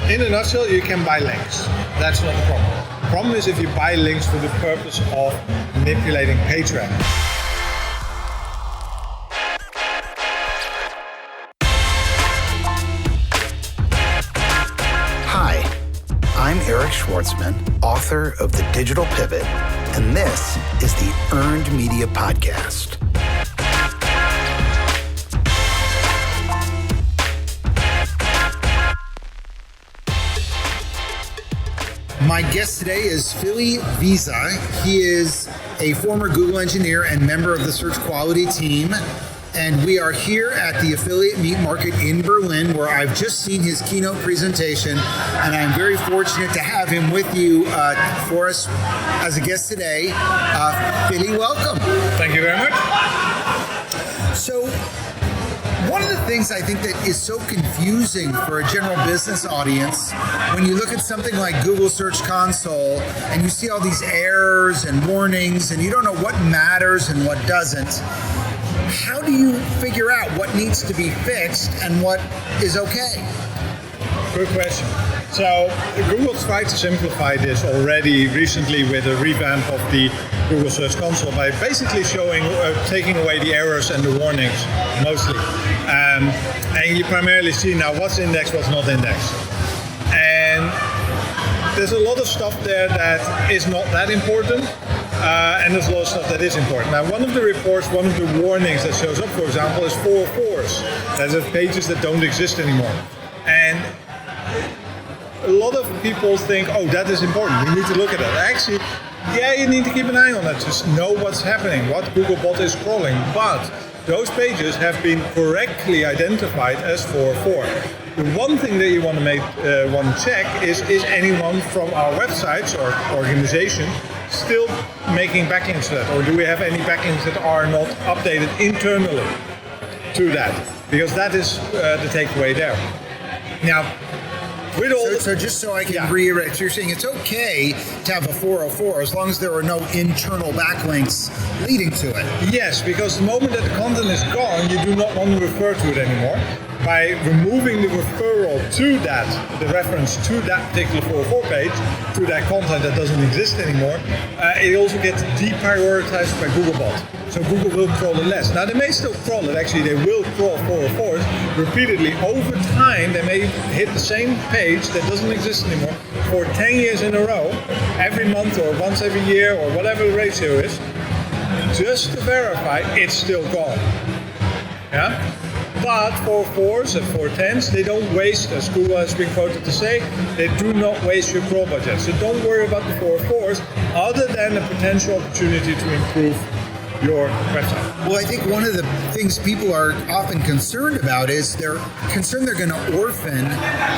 In a nutshell, you can buy links. That's not the problem. The problem is if you buy links for the purpose of manipulating page rank. Hi, I'm Eric Schwartzman, author of The Digital Pivot, and this is the Earned Media Podcast. My guest today is Fili Wiese. He is a former Google engineer and member of the search quality team. And we are here at the Affiliate Meet Market in Berlin, where I've just seen his keynote presentation. And I'm very fortunate to have him with you for us as a guest today. Fili, welcome. Thank you very much. So, one of the things I think that is so confusing for a general business audience, when you look at something like Google Search Console and you see all these errors and warnings and you don't know what matters and what doesn't, how do you figure out what needs to be fixed and what is okay? Good question. So Google tried to simplify this already recently with a revamp of the Google Search Console by basically taking away the errors and the warnings mostly. And you primarily see now what's indexed, what's not indexed. And there's a lot of stuff there that is not that important. And there's a lot of stuff that is important. Now, one of the reports, one of the warnings that shows up, for example, is 404s. That's pages that don't exist anymore. And a lot of people think, oh, that is important. We need to look at that. Actually, yeah, you need to keep an eye on that. Just know what's happening, what Googlebot is crawling. But those pages have been correctly identified as 404. The one thing that you want to check is anyone from our websites or organization still making backlinks to that, or do we have any backlinks that are not updated internally to that? Because that is the takeaway there. Now, with all so just so I can reiterate, so you're saying it's okay to have a 404 as long as there are no internal backlinks leading to it? Yes, because the moment that the content is gone, you do not want to refer to it anymore. By removing the referral to that, the reference to that particular 404 page, to that content that doesn't exist anymore, it also gets deprioritized by Googlebot. So Google will crawl it less. Now they may still crawl it, actually they will crawl 404s repeatedly. Over time they may hit the same page that doesn't exist anymore for 10 years in a row, every month or once every year or whatever the ratio is, just to verify it's still gone. Yeah? But 404s and 410s, they don't waste, as Google has been quoted to say, they do not waste your crawl budget. So don't worry about the 404s, other than a potential opportunity to improve your website. Well, I think one of the things people are often concerned about is they're concerned they're going to orphan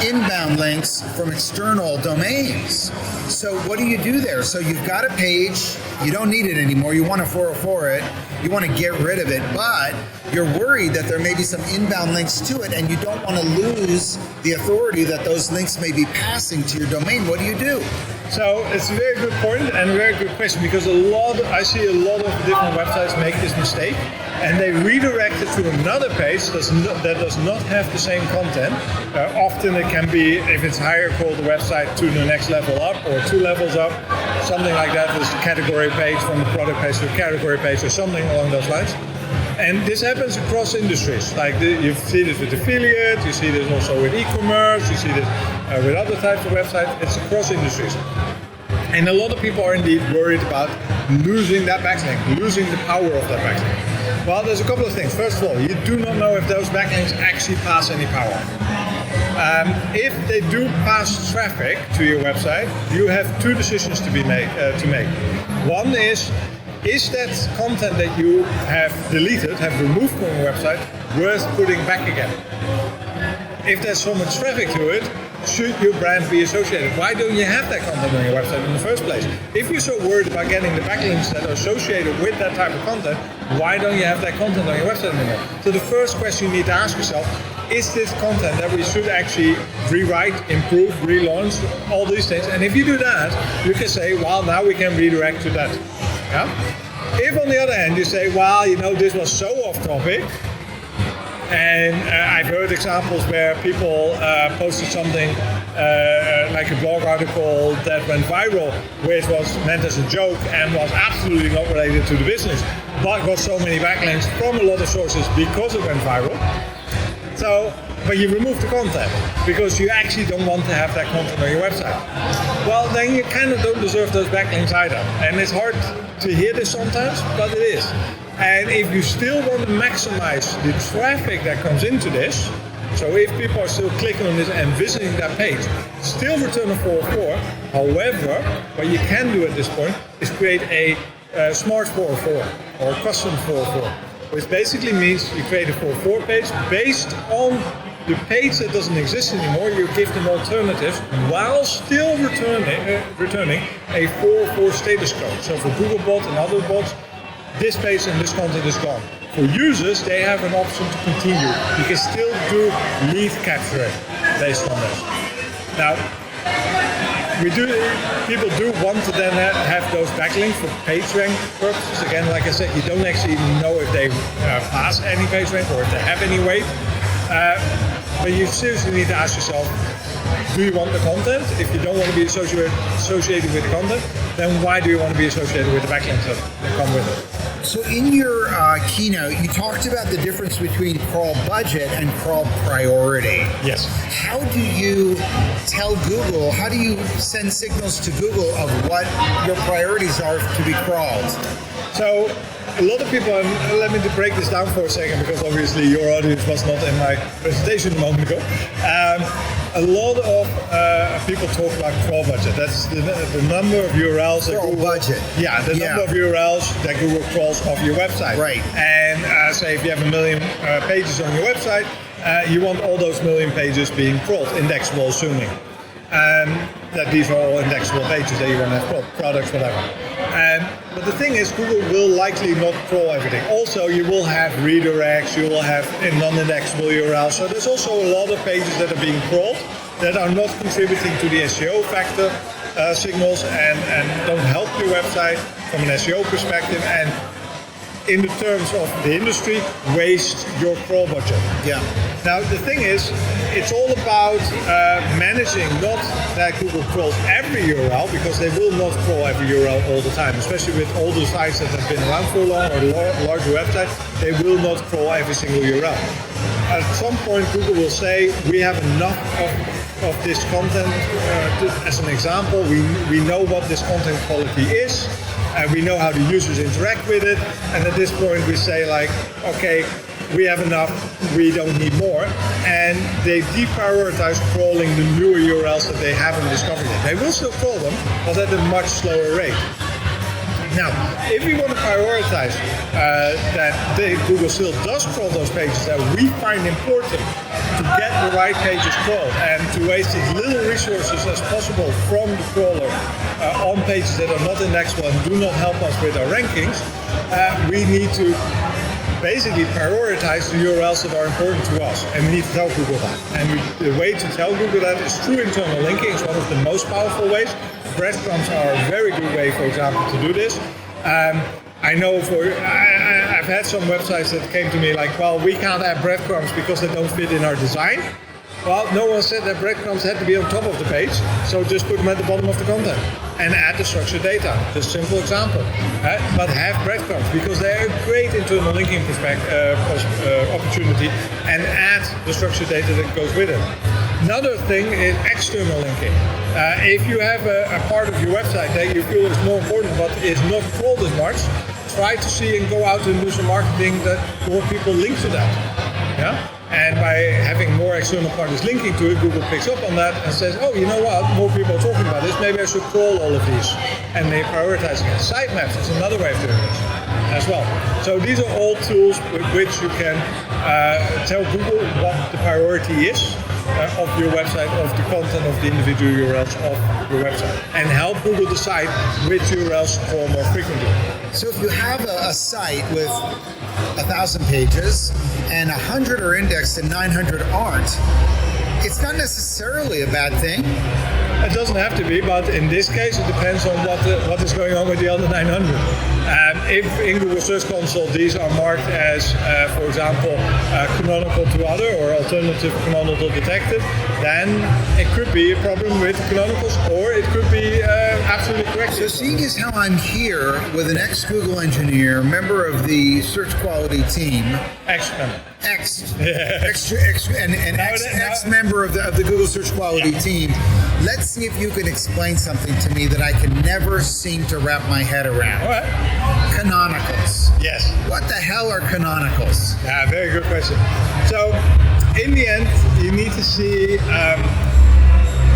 inbound links from external domains. So what do you do there? So you've got a page, you don't need it anymore, you want to 404 it, you want to get rid of it, but you're worried that there may be some inbound links to it and you don't want to lose the authority that those links may be passing to your domain. What do you do? So it's a very good point and a very good question, because I see a lot of different websites make this mistake and they redirect it to another page that does not have the same content. Often it can be, if it's higher, called the website to the next level up or 2 levels up, something like that. There's a category page from the product page to a category page or something along those lines. And this happens across industries. Like you see this with affiliate, you see this also with e-commerce, you see this with other types of websites. It's across industries. And a lot of people are indeed worried about losing that backlink, losing the power of that backlink. Well, there's a couple of things. First of all, you do not know if those backlinks actually pass any power. If they do pass traffic to your website, you have 2 decisions to make. One is that content that you have deleted, have removed from your website, worth putting back again? If there's so much traffic to it, should your brand be associated? Why don't you have that content on your website in the first place? If you're so worried about getting the backlinks that are associated with that type of content, why don't you have that content on your website anymore? So the first question you need to ask yourself, is this content that we should actually rewrite, improve, relaunch, all these things? And if you do that, you can say, well, now we can redirect to that. Yeah? If on the other hand you say, well, this was so off topic, and I've heard examples where people posted something like a blog article that went viral, which was meant as a joke and was absolutely not related to the business, but got so many backlinks from a lot of sources because it went viral. So, but you remove the content because you actually don't want to have that content on your website. Well, then you kind of don't deserve those backlinks either. And it's hard to hear this sometimes, but it is. And if you still want to maximize the traffic that comes into this, so if people are still clicking on this and visiting that page, still return a 404. However, what you can do at this point is create a smart 404 or custom 404, which basically means you create a 404 page based on the page that doesn't exist anymore. You give them alternatives while still returning a 404 status code. So for Googlebot and other bots, this page and this content is gone. For users, they have an option to continue. You can still do lead capturing based on this. Now, people do want to then have those backlinks for page rank purposes. Again, like I said, you don't actually know if they pass any page rank or if they have any weight. But you seriously need to ask yourself, do you want the content? If you don't want to be associated with the content, then why do you want to be associated with the backlinks that come with it? So in your keynote, you talked about the difference between crawl budget and crawl priority. Yes. How do you tell Google, how do you send signals to Google of what your priorities are to be crawled? So a lot of people, and let me break this down for a second because obviously your audience was not in my presentation a moment ago. A lot of people talk about crawl budget. That's the number of URLs that Crawl Google, budget. Yeah, the number of URLs that Google crawls off your website. Right. And say if you have 1 million pages on your website, you want all those 1 million pages being crawled, indexable, assuming that these are all indexable pages that you want to have crawled, products, whatever. But the thing is, Google will likely not crawl everything. Also, you will have redirects, you will have non-indexable URLs. So there's also a lot of pages that are being crawled that are not contributing to the SEO factor signals and don't help your website from an SEO perspective. And in the terms of the industry, waste your crawl budget. Yeah. Now the thing is, it's all about managing not that Google crawls every URL, because they will not crawl every URL all the time, especially with older sites that have been around for long or larger websites, they will not crawl every single URL. At some point Google will say, we have enough of this content. As an example, we know what this content quality is, and we know how the users interact with it, and at this point we say like, okay, we have enough, we don't need more, and they deprioritize crawling the newer URLs that they haven't discovered yet. They will still crawl them, but at a much slower rate. Now, if we want to prioritize that Google still does crawl those pages that we find important to get the right pages crawled and to waste as little resources as possible from the crawler on pages that are not indexable and do not help us with our rankings, we need to basically prioritize the URLs that are important to us, and we need to tell Google that. And the way to tell Google that is through internal linking. It's one of the most powerful ways. Breadcrumbs are a very good way, for example, to do this. I know I've had some websites that came to me like, well, we can't have breadcrumbs because they don't fit in our design. Well, no one said that breadcrumbs had to be on top of the page, so just put them at the bottom of the content and add the structured data. Just a simple example. But have breadcrumbs because they're a great internal linking opportunity, and add the structured data that goes with it. Another thing is external linking. If you have a part of your website that you feel is more important but is not crawled as much, try to see and go out and do some marketing that more people link to that. Yeah? And by having more external parties linking to it, Google picks up on that and says, oh, you know what, more people are talking about this, maybe I should crawl all of these. And they prioritize again. Sitemaps is another way of doing this as well. So these are all tools with which you can tell Google what the priority is of your website, of the content of the individual URLs of your website, and help Google decide which URLs crawl more frequently. So if you have a site with 1,000 pages and 100 are indexed and 900 aren't, it's not necessarily a bad thing. It doesn't have to be, but in this case, it depends on what is going on with the other 900. if in Google Search Console these are marked as, for example, canonical to other or alternative canonical detected, then it could be a problem with canonicals, or it could be absolutely correct. So seeing as how I'm here with an ex-Google engineer, member of the search quality team, ex-member of the Google search quality team, let's see if you can explain something to me that I can never seem to wrap my head around. All right. Canonicals. Yes. What the hell are canonicals? Yeah, very good question. So, in the end, you need to see,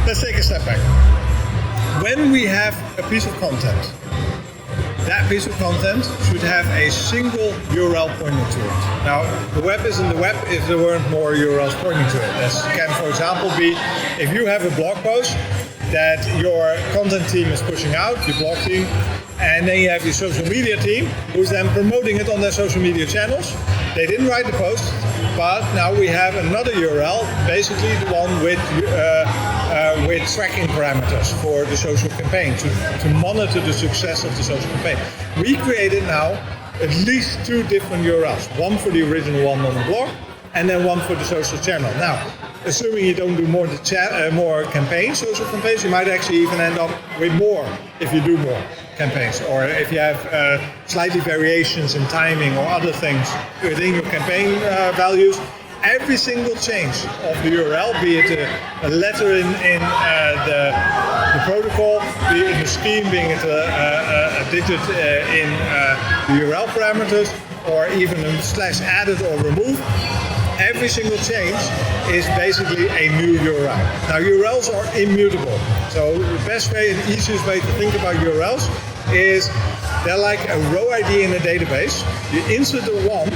let's take a step back. When we have a piece of content, that piece of content should have a single URL pointing to it. Now, the web isn't the web if there weren't more URLs pointing to it. That can, for example, be if you have a blog post that your content team is pushing out, your blog team, and then you have your social media team who's then promoting it on their social media channels. They didn't write the post, but now we have another URL, basically the one with tracking parameters for the social campaign, to monitor the success of the social campaign. We created now at least 2 different URLs, one for the original one on the blog, and then one for the social channel. Now, assuming you don't do more campaigns, social campaigns, you might actually even end up with more if you do more campaigns, or if you have slightly variations in timing or other things within your campaign values. Every single change of the URL, be it a letter in the protocol, be it in the scheme, being it a digit in the URL parameters, or even a slash added or remove, every single change is basically a new URL. Now, URLs are immutable. So the best way and easiest way to think about URLs is they're like a row ID in a database. You insert the one,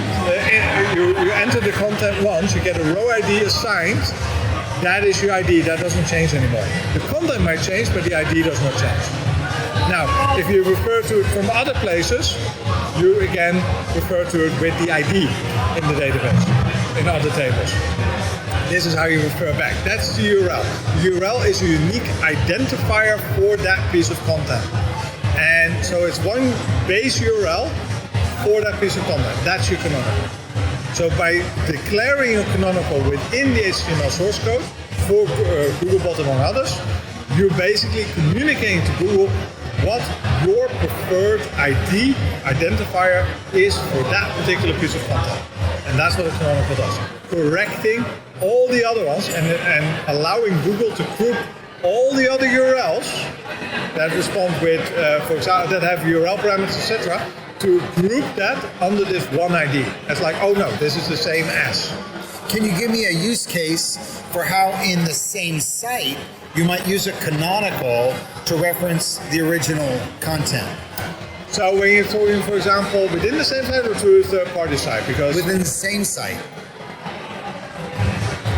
you enter the content once, you get a row ID assigned. That is your ID, that doesn't change anymore. The content might change, but the ID does not change. Now, if you refer to it from other places, you again refer to it with the ID in the database, in other tables. This is how you refer back. That's the URL. The URL is a unique identifier for that piece of content. And so it's one base URL for that piece of content. That's your canonical. So by declaring a canonical within the HTML source code for Googlebot among others, you're basically communicating to Google what your preferred ID identifier is for that particular piece of content. And that's what a canonical does. Correcting all the other ones and allowing Google to group all the other URLs that respond with, for example, that have URL parameters, etc., to group that under this one ID. It's like, oh no, this is the same as. Can you give me a use case for how in the same site you might use a canonical to reference the original content? So when you're talking, for example, within the same site or to a third-party site? Because within the same site.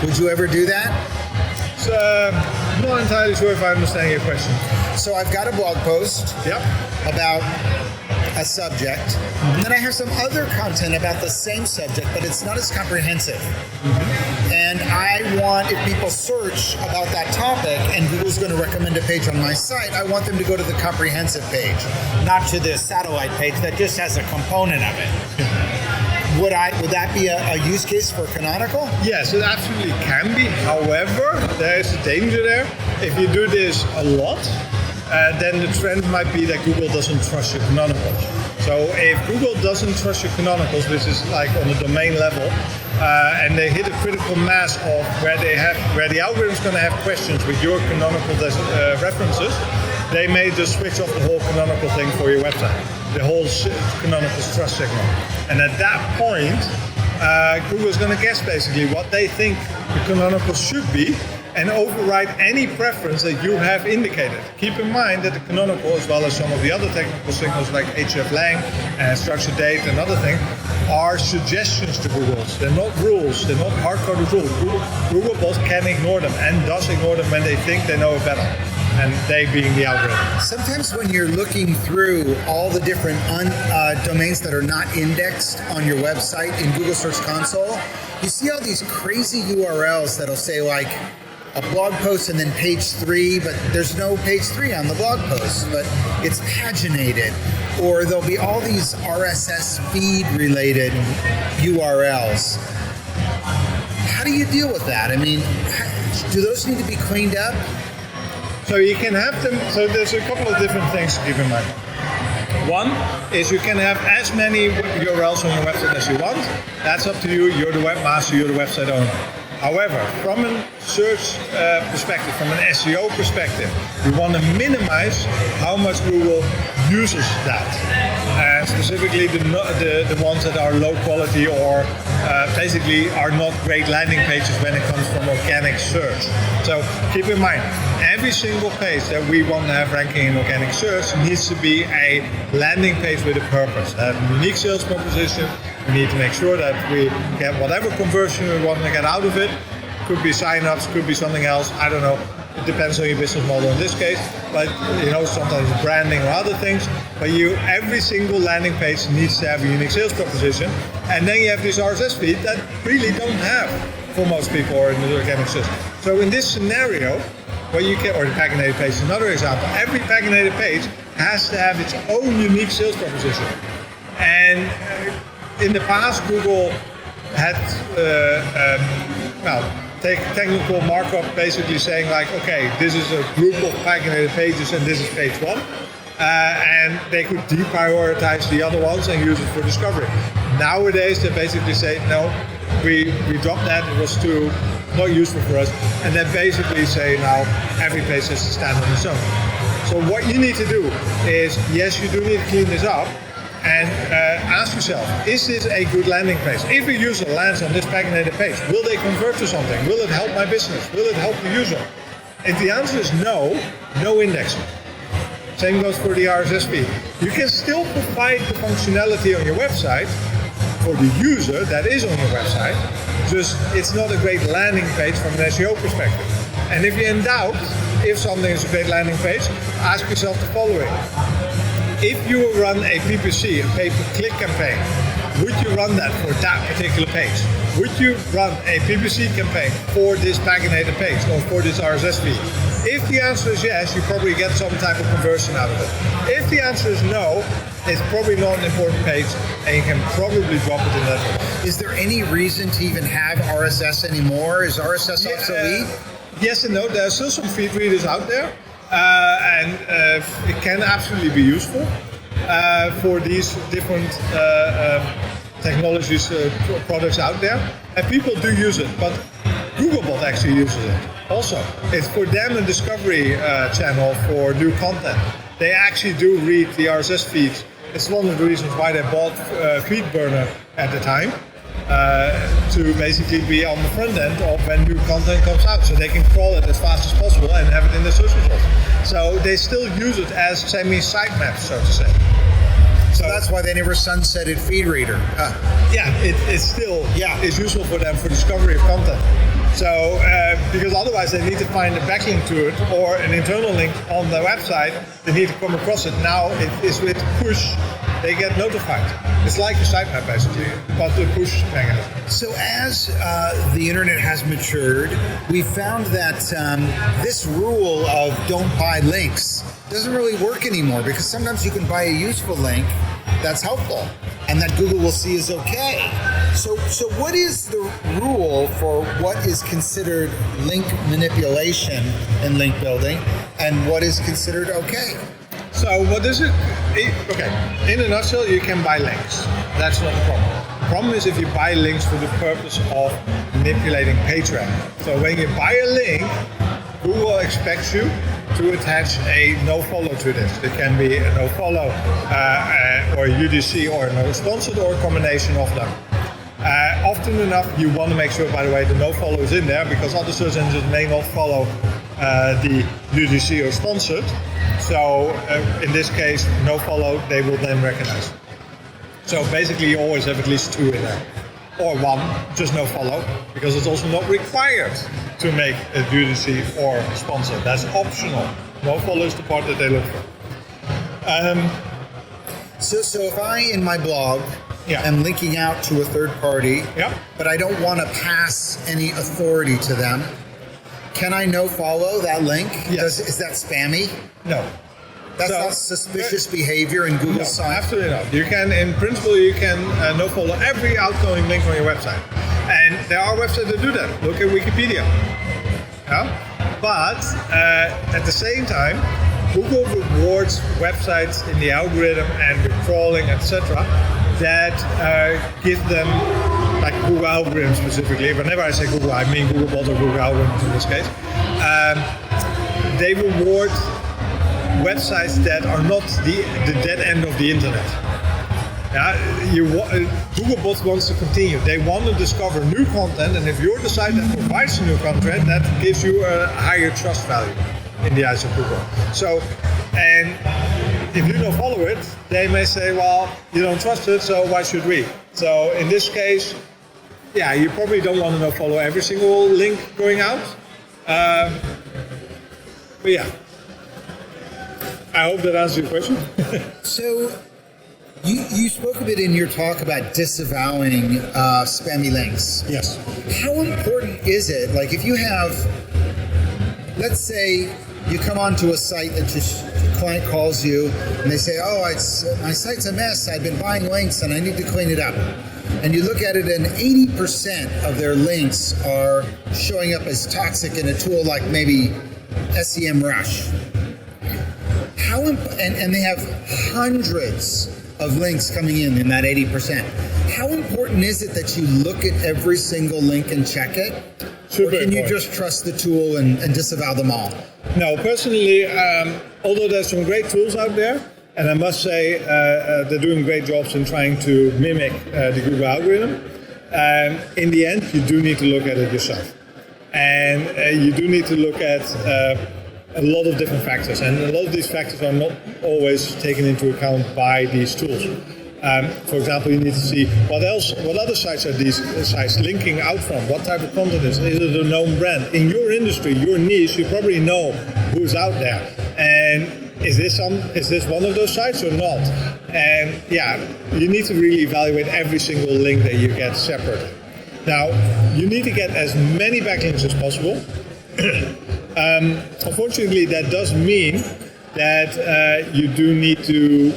Would you ever do that? So, I'm not entirely sure if I understand your question. So I've got a blog post about a subject, and then I have some other content about the same subject, but it's not as comprehensive. And I want, if people search about that topic and Google's going to recommend a page on my site, I want them to go to the comprehensive page, not to the satellite page that just has a component of it. Would that be a use case for canonical? Yes, it absolutely can be. However, there is a danger there. If you do this a lot, then the trend might be that Google doesn't trust your canonicals. So if Google doesn't trust your canonicals, which is like on the domain level, and they hit a critical mass of where the algorithm is going to have questions with your canonical references, they may just switch off the whole canonical thing for your website, the whole canonical trust signal. And at that point, Google is going to guess basically what they think the canonical should be and override any preference that you have indicated. Keep in mind that the canonical, as well as some of the other technical signals like hreflang and structured date and other things, are suggestions to Google. They're not rules. They're not hard-coded rules. Googlebot can ignore them and does ignore them when they think they know it better. And they being the algorithm. Sometimes when you're looking through all the different domains that are not indexed on your website in Google Search Console, you see all these crazy URLs that'll say like a blog post and then page 3, but there's no page 3 on the blog post, but it's paginated. or there'll be all these RSS feed related URLs. How do you deal with that? I mean, do those need to be cleaned up? So you can have them, so there's a couple of different things to keep in mind. One is you can have as many URLs on your website as you want. That's up to you. You're the webmaster, you're the website owner. However, from a search perspective, from an SEO perspective, we want to minimize how much Google uses that. Specifically the ones that are low quality or basically are not great landing pages when it comes from organic search. So keep in mind, every single page that we want to have ranking in organic search needs to be a landing page with a purpose. Have a unique sales proposition. We need to make sure that we get whatever conversion we want to get out of it. Could be sign-ups, could be something else, I don't know. It depends on your business model in this case, but sometimes branding or other things. But every single landing page needs to have a unique sales proposition, and then you have this RSS feed that really don't have for most people or in the organic search. So in this scenario, or the paginated page is another example. Every paginated page has to have its own unique sales proposition, and in the past, Google had technical markup, basically saying like, okay, this is a group of paginated pages and this is page one, and they could deprioritize the other ones and use it for discovery. Nowadays, they basically say, no, we dropped that, it was too not useful for us, and they basically say now every page has to stand on its own. So what you need to do is, yes, you do need to clean this up, and ask yourself, is this a good landing page? If a user lands on this paginated page, will they convert to something? Will it help my business? Will it help the user? If the answer is no, no indexing. Same goes for the RSS feed. You can still provide the functionality on your website for the user that is on your website, just it's not a great landing page from an SEO perspective. And if you're in doubt if something is a great landing page, ask yourself the following. If you run a PPC, a pay-per-click campaign, would you run that for that particular page? Would you run a PPC campaign for this paginated page or for this RSS feed? If the answer is yes, you probably get some type of conversion out of it. If the answer is no, it's probably not an important page and you can probably drop it in that way. Is there any reason to even have RSS anymore? Is RSS obsolete? Yes and no. There are still some feed readers out there. And it can absolutely be useful for these different technologies, products out there. And people do use it, but Googlebot actually uses it also. It's for them a discovery channel for new content. They actually do read the RSS feeds. It's one of the reasons why they bought FeedBurner at the time. To basically be on the front end of when new content comes out, so they can crawl it as fast as possible and have it in the search results. So they still use it as sitemaps, so to say. So that's why they never sunsetted FeedReader. Yeah, it's still is useful for them for discovery of content. So because otherwise they need to find a backlink to it or an internal link on the website. They need to come across it. Now it is with push. They get notified. It's like a sitemap basically, but the push mechanism. So as the internet has matured, we found that this rule of don't buy links doesn't really work anymore, because sometimes you can buy a useful link that's helpful and that Google will see is okay. So what is the rule for what is considered link manipulation in link building and what is considered okay? So what is it? Okay, in a nutshell, you can buy links. That's not the problem. The problem is if you buy links for the purpose of manipulating page rank. So when you buy a link, Google expects you to attach a no-follow to this. It can be a no-follow or a UGC or a no-sponsored or a combination of them. Often enough, you want to make sure, by the way, the no-follow is in there, because other search engines may not follow the UGC or sponsored. So in this case, no follow, they will then recognize. So basically you always have at least two in there. Or one, just no follow, because it's also not required to make a UGC or sponsor. That's optional. No follow is the part that they look for. So if I, in my blog, am linking out to a third party, but I don't want to pass any authority to them, can I no follow that link? Yes. Is that spammy? No. That's not suspicious behavior in Google Sites. Absolutely not. You can, in principle, you can no-follow every outgoing link on your website. And there are websites that do that. Look at Wikipedia. Yeah? But at the same time, Google rewards websites in the algorithm and with crawling, etc., that give them, like Google algorithm specifically. Whenever I say Google, I mean Google bot or Google algorithms in this case. They reward websites that are not the dead end of the internet. Google bots wants to continue. They want to discover new content, and if you're the site that provides new content, that gives you a higher trust value in the eyes of Google. So, and if you don't follow it, they may say, well, you don't trust it, so why should we? So in this case, yeah, you probably don't want to follow every single link going out. But yeah, I hope that answers your question. So you spoke a bit in your talk about disavowing spammy links. Yes. How important is it? Like if you have, let's say you come onto a site that your client calls you and they say, oh, my site's a mess. I've been buying links and I need to clean it up. And you look at it and 80% of their links are showing up as toxic in a tool like maybe SEMrush. And they have hundreds of links coming in that 80%. How important is it that you look at every single link and check it? Or can you just trust the tool and disavow them all? No, personally, although there's some great tools out there, and I must say they're doing great jobs in trying to mimic the Google algorithm, in the end, you do need to look at it yourself. And you do need to look at a lot of different factors, and a lot of these factors are not always taken into account by these tools. For example, you need to see what other sites are these sites linking out from, what type of content is it a known brand? In your industry, your niche, you probably know who's out there. And is this one of those sites or not? And yeah, you need to really evaluate every single link that you get separately. Now, you need to get as many backlinks as possible. Unfortunately, that does mean that you do need to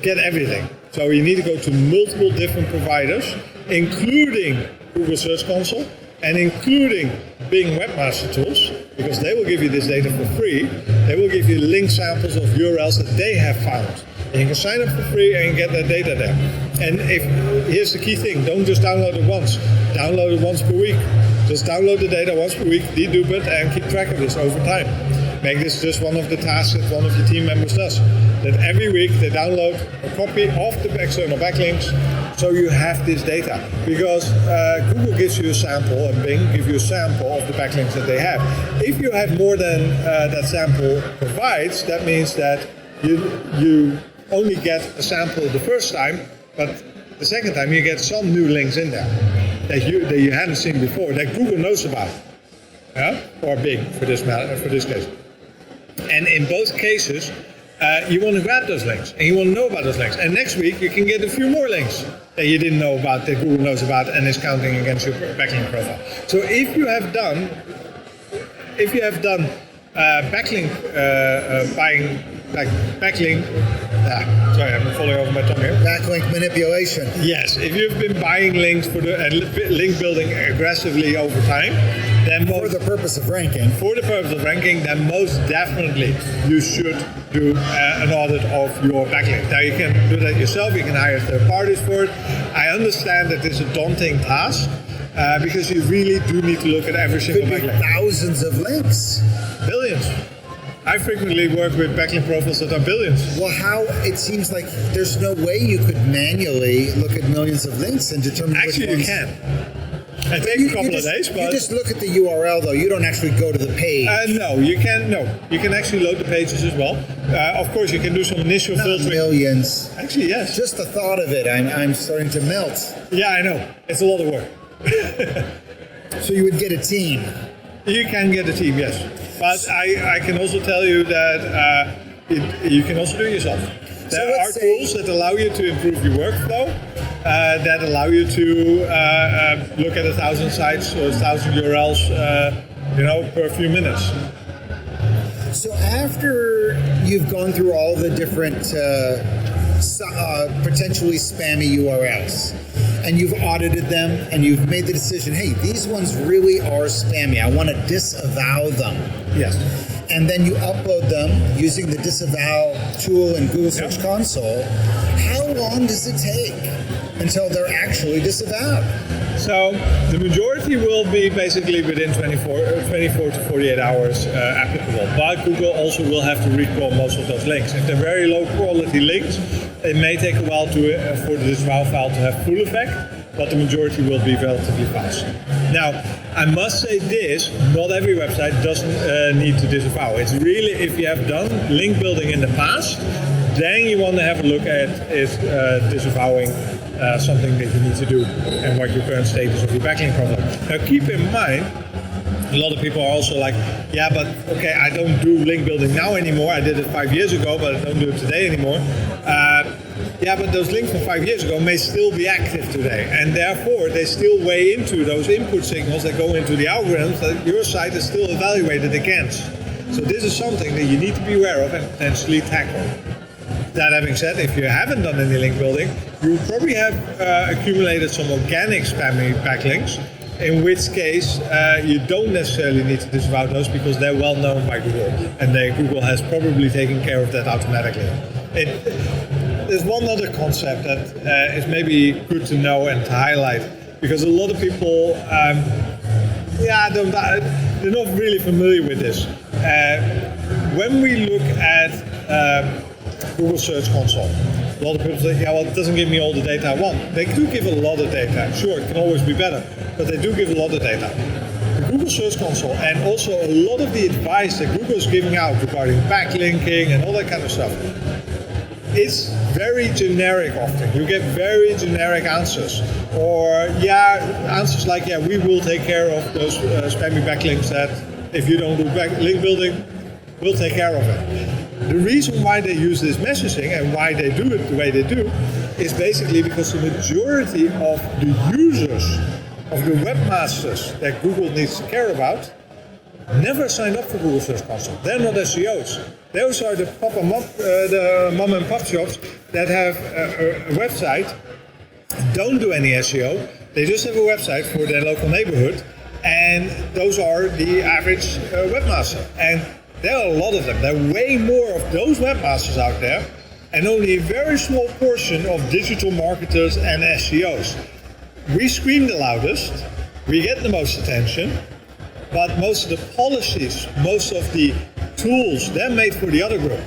get everything. So you need to go to multiple different providers, including Google Search Console and including Bing Webmaster Tools, because they will give you this data for free. They will give you link samples of URLs that they have found. And you can sign up for free and get that data there. And here's the key thing, don't just download it once. Download it once per week. Just download the data once per week, dedupe it, and keep track of this over time. Make this just one of the tasks that one of your team members does. That every week they download a copy of the external backlinks, so you have this data. Because Google gives you a sample and Bing gives you a sample of the backlinks that they have. If you have more than that sample provides, that means that you only get a sample the first time, but the second time you get some new links in there that you hadn't seen before, that Google knows about, or Bing for this case. And in both cases, you want to grab those links and you want to know about those links. And next week you can get a few more links that you didn't know about, that Google knows about and is counting against your backlink profile. So if you have done backlink buying, like backlink. Sorry, I'm falling over my tongue here. Backlink manipulation. Yes, if you've been buying links for the link building aggressively over time, then for the purpose of ranking. For the purpose of ranking, then most definitely you should do an audit of your backlinks. Now you can do that yourself. You can hire third parties for it. I understand that it's a daunting task because you really do need to look at every single backlink. Thousands of links. Billions. I frequently work with backlink profiles that are billions. Well, it seems like there's no way you could manually look at millions of links and determine Actually, which ones. you can. It takes a couple of days, but you just look at the URL though. You don't actually go to the page. No, you can actually load the pages as well. Of course, you can do some initial Not filtering. Millions. Actually, yes. Just the thought of it, I'm starting to melt. Yeah, I know. It's a lot of work. So you would get a team. You can get a team, yes. But I can also tell you that you can also do it yourself. There are tools that allow you to improve your workflow, that allow you to look at 1,000 sites or 1,000 URLs, per few minutes. So after you've gone through all the different potentially spammy URLs, and you've audited them, and you've made the decision, hey, these ones really are spammy. I want to disavow them. Yes. And then you upload them using the disavow tool in Google Search Console. How long does it take until they're actually disavowed? So the majority will be basically within 24 to 48 hours applicable. But Google also will have to recrawl most of those links. If they're very low quality links, it may take a while for the disavow file to have full effect, but the majority will be relatively fast. Now, I must say this, not every website doesn't need to disavow. It's really if you have done link building in the past, then you want to have a look at is disavowing something that you need to do and what your current status of your backlink problem. Now keep in mind, a lot of people are also like, yeah, but okay, I don't do link building now anymore. I did it 5 years ago, but I don't do it today anymore. Yeah, but those links from 5 years ago may still be active today, and therefore they still weigh into those input signals that go into the algorithms that your site is still evaluated against. So this is something that you need to be aware of and potentially tackle. That having said, if you haven't done any link building, you probably have accumulated some organic spammy backlinks, in which case you don't necessarily need to disavow those because they're well known by Google, and Google has probably taken care of that automatically. There's one other concept that is maybe good to know and to highlight, because a lot of people, they're not really familiar with this. When we look at Google Search Console, a lot of people say, yeah, well, it doesn't give me all the data I want. They do give a lot of data. Sure, it can always be better, but they do give a lot of data. The Google Search Console, and also a lot of the advice that Google is giving out regarding backlinking and all that kind of stuff, it's very generic often. You get very generic answers. Or, answers like, we will take care of those spammy backlinks that if you don't do link building, we'll take care of it. The reason why they use this messaging and why they do it the way they do is basically because the majority of the users of the webmasters that Google needs to care about never signed up for Google Search Console. They're not SEOs. Those are the the mom and pop shops that have a website, don't do any SEO. They just have a website for their local neighborhood, and those are the average webmaster. And there are a lot of them. There are way more of those webmasters out there, and only a very small portion of digital marketers and SEOs. We scream the loudest, we get the most attention, but most of the policies, most of the tools, they're made for the other group.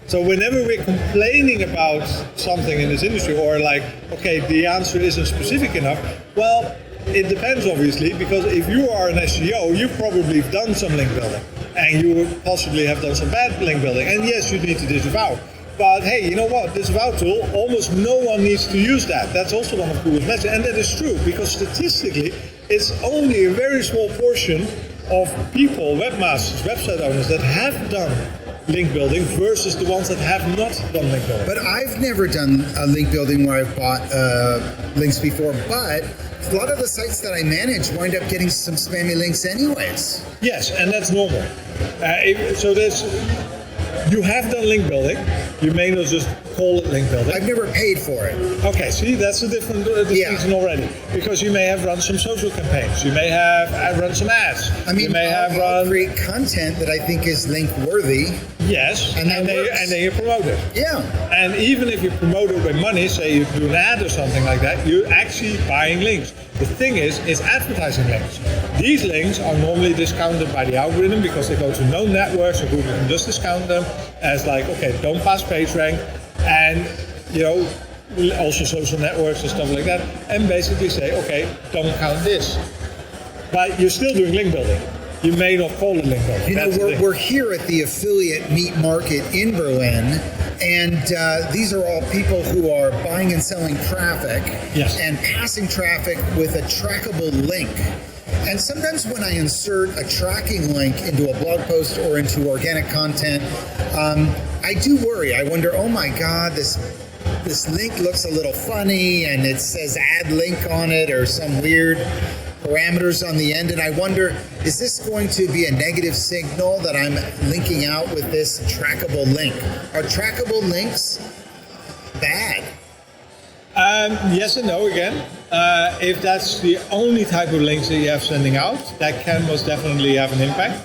So whenever we're complaining about something in this industry, or like, okay, the answer isn't specific enough, well, it depends obviously, because if you are an SEO, you've probably done some link building, and you possibly have done some bad link building, and yes, you need to disavow. But hey, you know what? Disavow tool, almost no one needs to use that. That's also one of Google's messages, and that is true, because statistically, it's only a very small portion of people, webmasters, website owners, that have done link building versus the ones that have not done link building. But I've never done a link building where I've bought links before, but a lot of the sites that I manage wind up getting some spammy links anyways. Yes, and that's normal. You have done link building. You may not just call it link building. I've never paid for it. Okay, see, that's a different distinction already. Because you may have run some social campaigns. You may have run some ads. I mean, you may I'll create content that I think is link worthy. Yes, and then you promote it. Yeah. And even if you promote it with money, say you do an ad or something like that, you're actually buying links. The thing is advertising links. These links are normally discounted by the algorithm because they go to known networks, so Google can just discount them as like, okay, don't pass PageRank, and also social networks and stuff like that, and basically say, okay, don't count this. But you're still doing link building. You may not call it link building. You know, we're here at the affiliate meat market in Berlin, and these are all people who are buying and selling traffic, yes, and passing traffic with a trackable link. And sometimes when I insert a tracking link into a blog post or into organic content, I do worry. I wonder, oh my God, this link looks a little funny, and it says add link on it or some weird parameters on the end, and I wonder, is this going to be a negative signal that I'm linking out with this trackable link? Are trackable links bad? Yes and no again. If that's the only type of links that you have sending out, that can most definitely have an impact.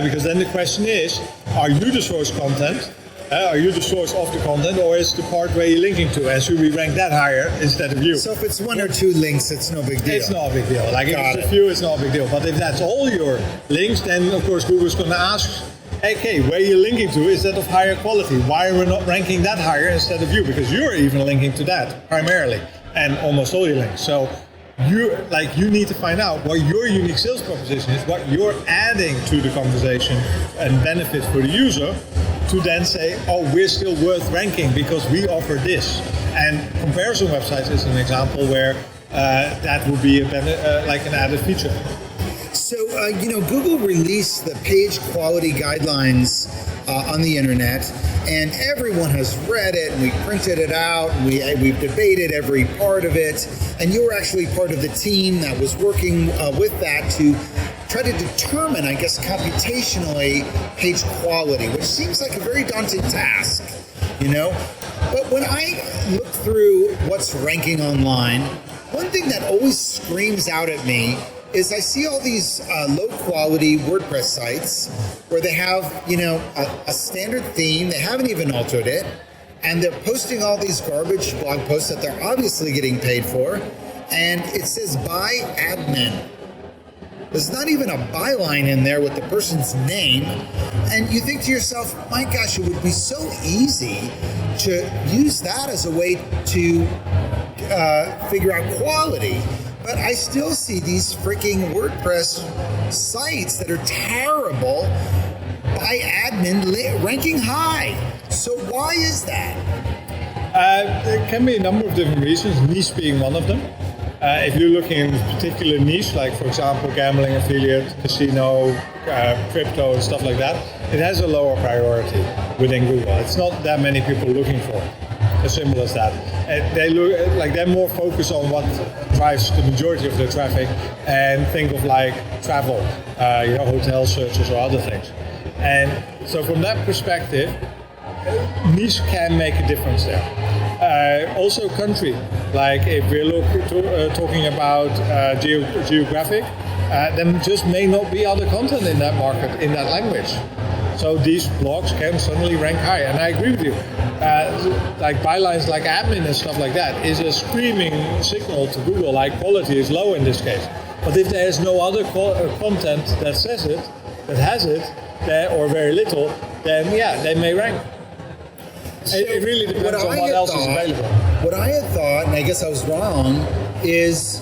Because then the question is, are you the source content? Are you the source of the content, or is the part where you're linking to? And should we rank that higher instead of you? So if it's one or two links, it's no big deal. It's not a big deal. Like if it's a few, it's not a big deal. But if that's all your links, then of course Google's going to ask, okay, where you're linking to, is that of higher quality? Why are we not ranking that higher instead of you? Because you're even linking to that primarily, and almost all your links. So you need to find out what your unique sales proposition is, what you're adding to the conversation and benefit for the user, to then say, oh, we're still worth ranking because we offer this. And comparison websites is an example where that would be like an added feature. So, Google released the page quality guidelines on the internet, and everyone has read it, and we printed it out, and we've debated every part of it, and you were actually part of the team that was working with that to try to determine, I guess, computationally page quality, which seems like a very daunting task, But when I look through what's ranking online, one thing that always screams out at me is I see all these low-quality WordPress sites where they have, a standard theme. They haven't even altered it, and they're posting all these garbage blog posts that they're obviously getting paid for, and it says by admin. There's not even a byline in there with the person's name, and you think to yourself, my gosh, it would be so easy to use that as a way to figure out quality. But I still see these freaking WordPress sites that are terrible by admin ranking high. So why is that? There can be a number of different reasons, niche being one of them. If you're looking in a particular niche, like for example gambling, affiliate, casino, crypto and stuff like that, it has a lower priority within Google. It's not that many people looking for it. As simple as that. They're more focused on what drives the majority of their traffic, and think of like travel, hotel searches or other things. And so from that perspective, niche can make a difference there. Also country, like if we're talking about geographic, then just may not be other content in that market, in that language. So these blogs can suddenly rank high, and I agree with you. Like bylines like admin and stuff like that is a screaming signal to Google, like quality is low in this case. But if there's no other content that says it, that has it, or very little, then yeah, they may rank. So it really depends on what else is available. What I had thought, and I guess I was wrong, is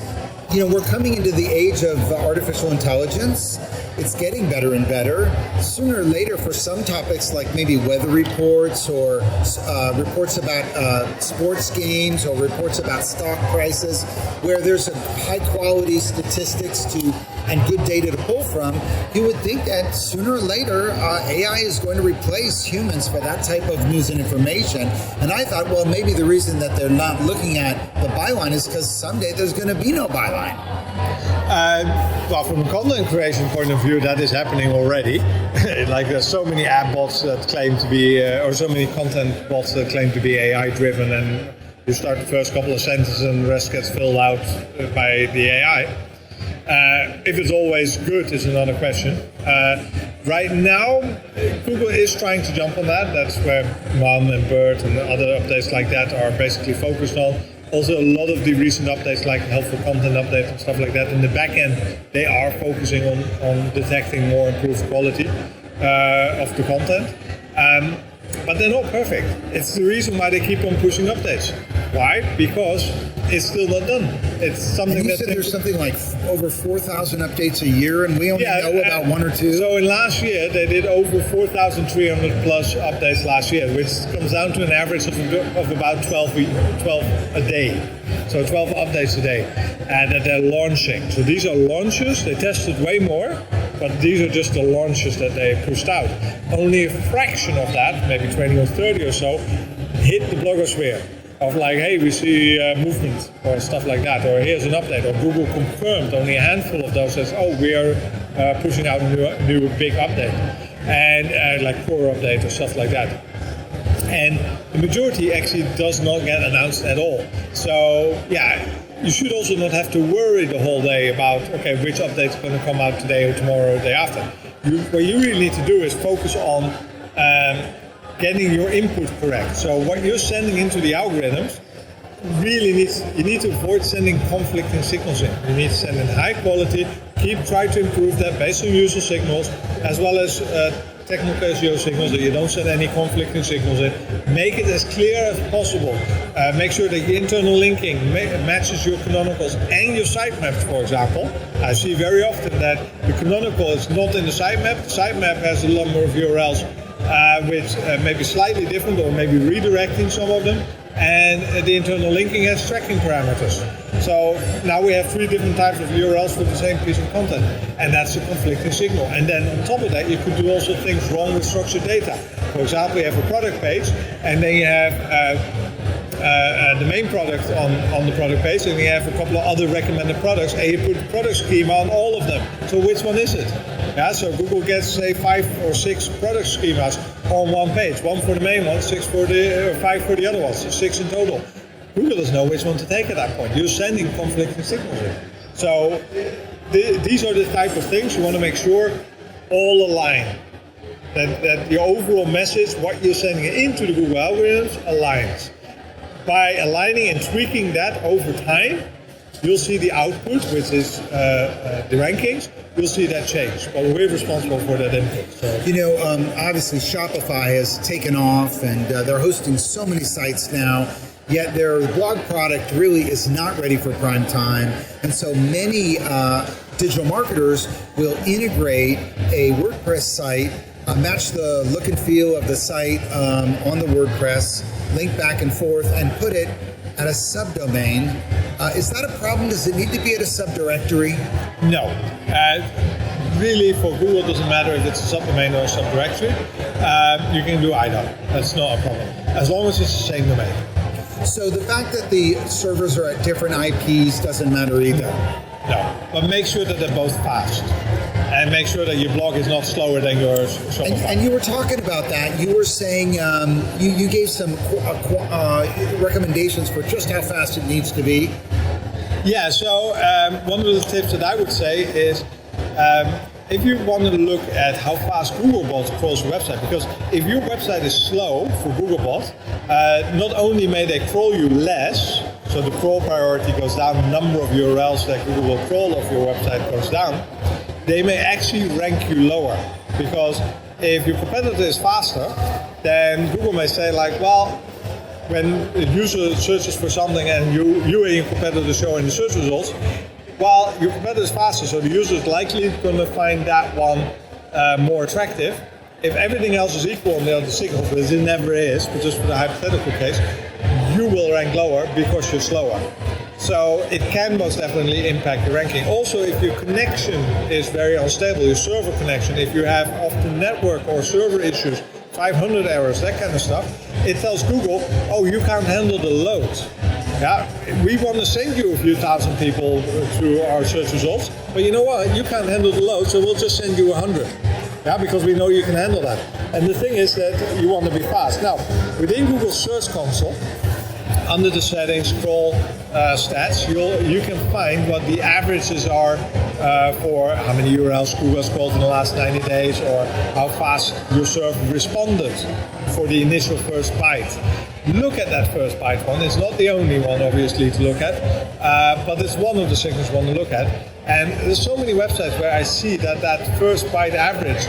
we're coming into the age of artificial intelligence. It's getting better and better. Sooner or later, for some topics like maybe weather reports or reports about sports games or reports about stock prices, where there's a high quality statistics and good data to pull from, you would think that sooner or later AI is going to replace humans for that type of news and information. And I thought, well, maybe the reason that they're not looking at the byline is because someday there's going to be no byline. Well, from a content creation point of view, that is happening already. Like there's so many app bots that claim to be, or so many content bots that claim to be AI driven, and you start the first couple of sentences and the rest gets filled out by the AI. If it's always good is another question. Right now, Google is trying to jump on that. That's where Mom and Bird and other updates like that are basically focused on. Also, a lot of the recent updates, like helpful content updates and stuff like that, in the back end, they are focusing on detecting more improved quality of the content. But they're not perfect. It's the reason why they keep on pushing updates. Why? Because it's still not done. It's something and you said there's something like over 4,000 updates a year, and we only know about one or two. So in last year, they did over 4,300 plus updates last year, which comes down to an average of about 12 a day. So 12 updates a day, and that they're launching. So these are launches. They tested way more, but these are just the launches that they pushed out. Only a fraction of that, maybe 20 or 30 or so, hit the blogosphere. of like, hey, we see movement or stuff like that, or here's an update, or Google confirmed only a handful of those says, oh, we are pushing out a new big update, and like core update or stuff like that. And the majority actually does not get announced at all. So yeah, you should also not have to worry the whole day about, okay, which update's going to come out today or tomorrow or the day after. What you really need to do is focus on getting your input correct. So what you're sending into the algorithms really you need to avoid sending conflicting signals in. You need to send in high quality, try to improve that based on user signals, as well as technical SEO signals, that you don't send any conflicting signals in. Make it as clear as possible. Make sure that your internal linking matches your canonicals and your sitemaps, for example. I see very often that the canonical is not in the sitemap. The sitemap has a number of URLs which may be slightly different or maybe redirecting some of them. And the internal linking has tracking parameters. So now we have 3 different types of URLs for the same piece of content, and that's a conflicting signal. And then on top of that, you could do also things wrong with structured data. For example, you have a product page, and then you have the main product on the product page, and you have a couple of other recommended products, and you put the product schema on all of them. So which one is it? Yeah, so Google gets, say, 5 or 6 product schemas on one page. 1 for the main one, 5 for the other ones, 6 in total. Google doesn't know which one to take at that point. You're sending conflicting signals in. So these are the type of things you want to make sure all align. That the overall message, what you're sending into the Google algorithms, aligns. By aligning and tweaking that over time, you'll see the output, which is the rankings. You'll see that change. But we're responsible for that input. So. Obviously Shopify has taken off, and they're hosting so many sites now. Yet their blog product really is not ready for prime time, and so many digital marketers will integrate a WordPress site, match the look and feel of the site on the WordPress, link back and forth, and put it at a subdomain. Is that a problem? Does it need to be at a subdirectory? No. Really, for Google, it doesn't matter if it's a subdomain or a subdirectory. You can do either. That's not a problem, as long as it's the same domain. So the fact that the servers are at different IPs doesn't matter either? No, but make sure that they're both fast. And make sure that your blog is not slower than your Shopify. And you were talking about that. You were saying you gave some recommendations for just how fast it needs to be. Yeah, so one of the tips that I would say is if you want to look at how fast Googlebot crawls your website, because if your website is slow for Googlebot, not only may they crawl you less, so the crawl priority goes down, the number of URLs that Google will crawl off your website goes down, they may actually rank you lower. Because if your competitor is faster, then Google may say like, well, when a user searches for something and you and your competitor show in the search results, well, your competitor is faster, so the user is likely going to find that one more attractive. If everything else is equal on the other signals, which it never is, but just for the hypothetical case, you will rank lower because you're slower. So it can most definitely impact your ranking. Also, if your connection is very unstable, your server connection, if you have often network or server issues, 500 errors, that kind of stuff, it tells Google, oh, you can't handle the load. Yeah, we want to send you a few thousand people through our search results, but you know what? You can't handle the load, so we'll just send you 100. Yeah, because we know you can handle that. And the thing is that you want to be fast. Now, within Google Search Console, under the settings, scroll stats, you can find what the averages are for how many URLs Google scrolled in the last 90 days, or how fast your server responded for the initial first byte. Look at that first byte one. It's not the only one, obviously, to look at, but it's one of the signals you want to look at. And there's so many websites where I see that first byte average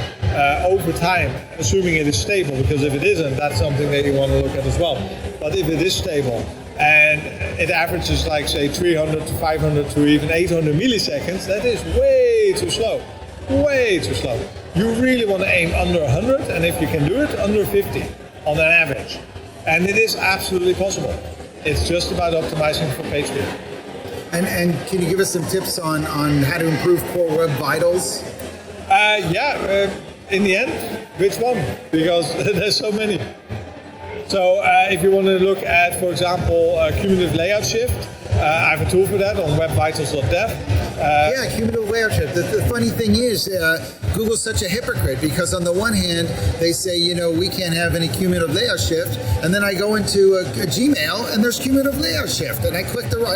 over time, assuming it is stable, because if it isn't, that's something that you want to look at as well. But if it is stable and it averages like, say, 300 to 500 to even 800 milliseconds, that is way too slow. Way too slow. You really want to aim under 100, and if you can do it, under 50 on an average. And it is absolutely possible. It's just about optimizing for page speed. And can you give us some tips on how to improve Core Web Vitals? In the end, which one? Because there's so many. So if you want to look at, for example, cumulative layout shift, I have a tool for that on webvitals.dev. Yeah, cumulative layout shift. The funny thing is, Google's such a hypocrite because on the one hand, they say, we can't have any cumulative layout shift. And then I go into a Gmail and there's cumulative layout shift. And I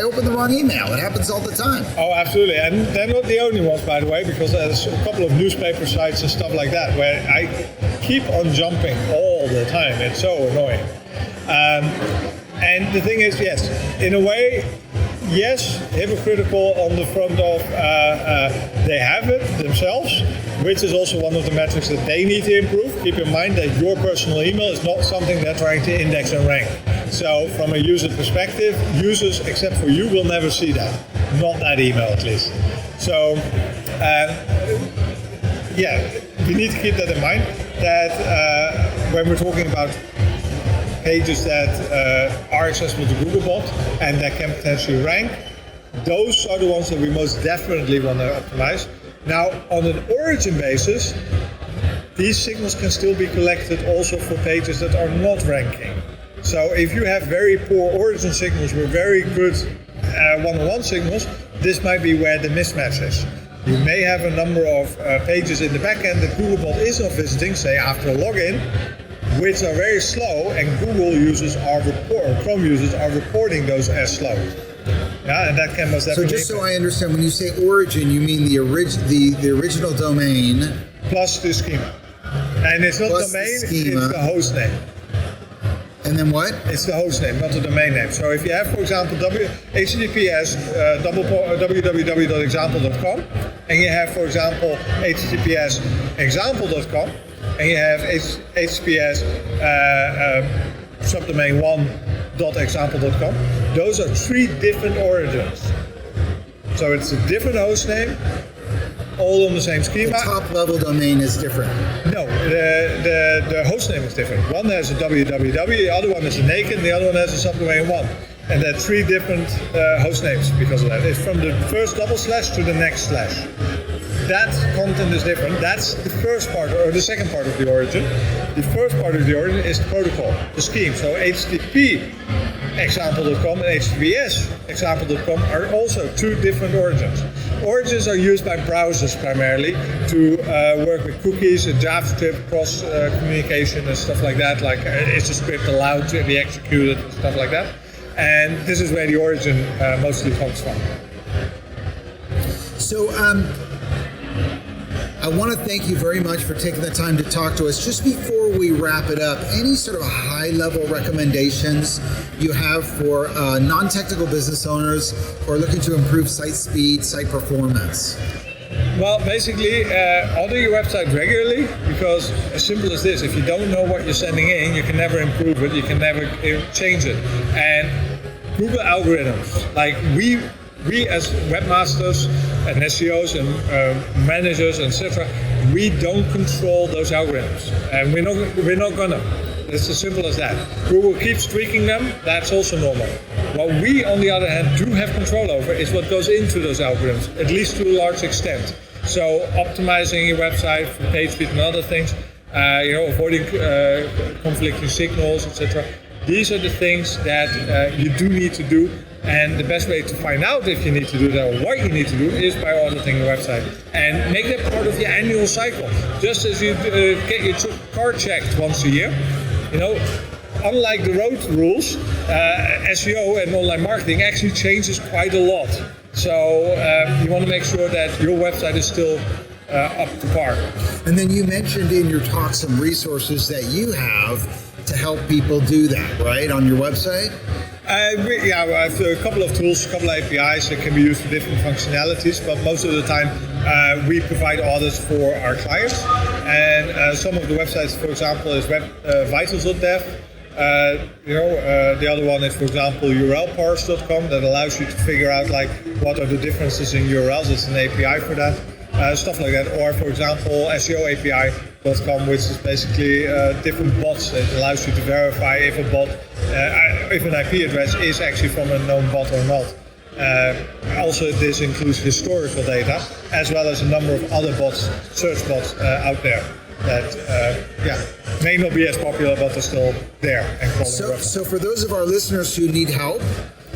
open the wrong email. It happens all the time. Oh, absolutely. And they're not the only ones, by the way, because there's a couple of newspaper sites and stuff like that where I keep on jumping all the time. It's so annoying. And the thing is, yes, in a way, yes, hypocritical on the front of they have it themselves, which is also one of the metrics that they need to improve. Keep in mind that your personal email is not something they're trying to index and rank. So from a user perspective, users except for you will never see that. Not that email at least. So you need to keep that in mind that when we're talking about pages that are accessible to Googlebot and that can potentially rank, those are the ones that we most definitely want to optimize. Now, on an origin basis, these signals can still be collected also for pages that are not ranking. So if you have very poor origin signals with very good one-on-one signals, this might be where the mismatch is. You may have a number of pages in the backend that Googlebot is not visiting, say after a login, which are very slow, and Google users Chrome users are reporting those as slow. Yeah, and that can most definitely. So just so I understand, when you say origin, you mean the original domain plus the schema, and it's not domain; it's the host name. And then what? It's the host name, not the domain name. So if you have, for example, HTTPS www.example.com, and you have, for example, HTTPS example.com. And you have HTTPS subdomain 1.example.com. Those are three different origins. So it's a different host name, all on the same schema. The top level domain is different. No, the host name is different. One has a www, the other one is a naked, and the other one has a subdomain 1. And there are three different host names because of that. It's from the first double slash to the next slash. That content is different. That's the first part, or the second part of the origin. The first part of the origin is the protocol, the scheme. So HTTP example.com and HTTPS example.com are also two different origins. Origins are used by browsers primarily to work with cookies and JavaScript cross communication and stuff like that. Like is the script allowed to be executed and stuff like that. And this is where the origin mostly comes from. So I want to thank you very much for taking the time to talk to us. Just before we wrap it up, any sort of high-level recommendations you have for non-technical business owners who are looking to improve site speed, site performance? Well, basically, audit your website regularly, because as simple as this, if you don't know what you're sending in, you can never improve it, you can never change it. And Google algorithms, like we as webmasters and SEOs and managers, etc., we don't control those algorithms, and we're not gonna. It's as simple as that. Google keeps tweaking them. That's also normal. What we, on the other hand, do have control over is what goes into those algorithms, at least to a large extent. So optimizing your website for page speed and other things, avoiding conflicting signals, etc. These are the things that you do need to do. And the best way to find out if you need to do that or what you need to do is by auditing the website. And make that part of your annual cycle. Just as you get your car checked once a year. Unlike the road rules, SEO and online marketing actually changes quite a lot. So you want to make sure that your website is still up to par. And then you mentioned in your talk some resources that you have to help people do that, right, on your website? I have a couple of tools, a couple of APIs that can be used for different functionalities, but most of the time we provide audits for our clients. And some of the websites, for example, is webvitals.dev. The other one is, for example, urlparse.com that allows you to figure out what are the differences in URLs. It's an API for that. Stuff like that. Or, for example, SEOAPI.com, which is basically different bots that allows you to verify if a bot, if an IP address is actually from a known bot or not. Also, this includes historical data, as well as a number of other bots, search bots out there. that may not be as popular, but they're still there and crawling around. So for those of our listeners who need help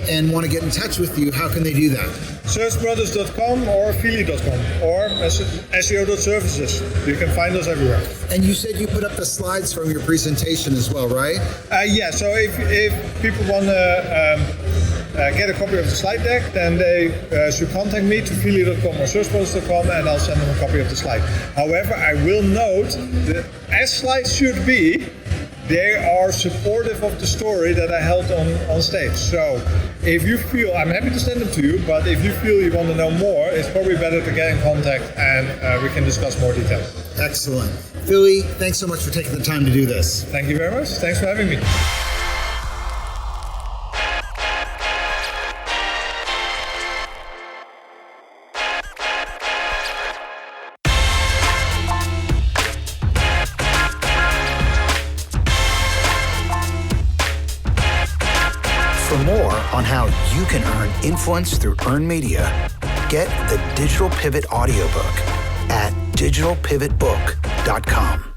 and want to get in touch with you, how can they do that? searchbrothers.com or Fili.com or SEO.services. You can find us everywhere. And you said you put up the slides from your presentation as well, right? So if people want to get a copy of the slide deck, then they should contact me to Fili.com or searchbrothers.com and I'll send them a copy of the slide. However, I will note that as slides should be, they are supportive of the story that I held on stage. So if you feel, I'm happy to send them to you, but if you feel you want to know more, it's probably better to get in contact and we can discuss more detail. Excellent. Fili, thanks so much for taking the time to do this. Thank you very much. Thanks for having me. For more on how you can earn influence through earned media, get the Digital Pivot audiobook at digitalpivotbook.com.